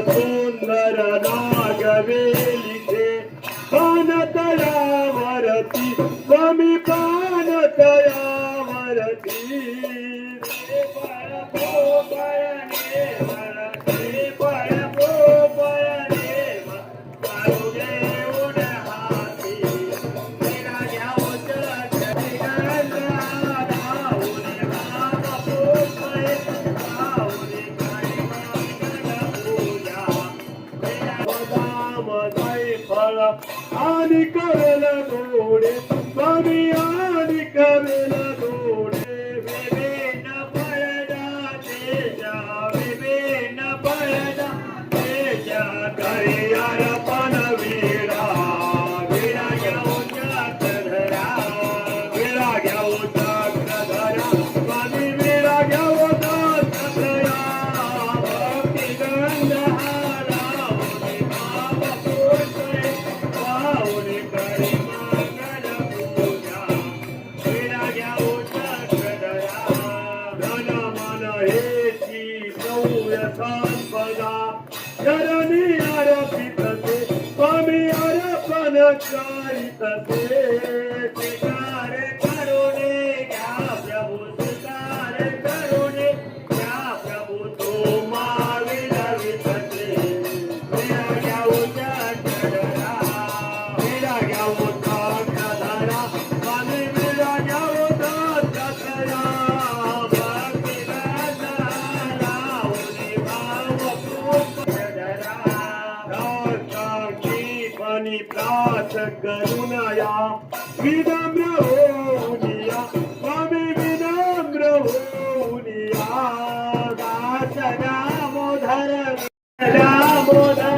सुंदर नागवेलीचे पान तळावरती स्वामी पान तळावरती आणि करेल गोडे स्वामी आणि करेल गोडे विवेन पळदा तेजा विवेन पळदा तेजा करियार पण वीरा वीरा घेऊ चक्रधरा वीरा घेऊ चक्रधरा स्वामी वीरा घेऊ चक्रधरा भक्ती गंधहारा चरणी आरोपित स्वामी अर्पण करीत स्वीकार करुणे घ्या प्रभू स्वीकार करुणे घ्या प्रभू तो विलवित विरा घ्याऊ चक्रधरा विरा घ्याऊ चक्रधरा स्वामी विरा घ्याऊ चक्रधरा प्राच करुणया विनम्र होनिया स्वामी विनम्र होनिया दास दामोदर दामोदर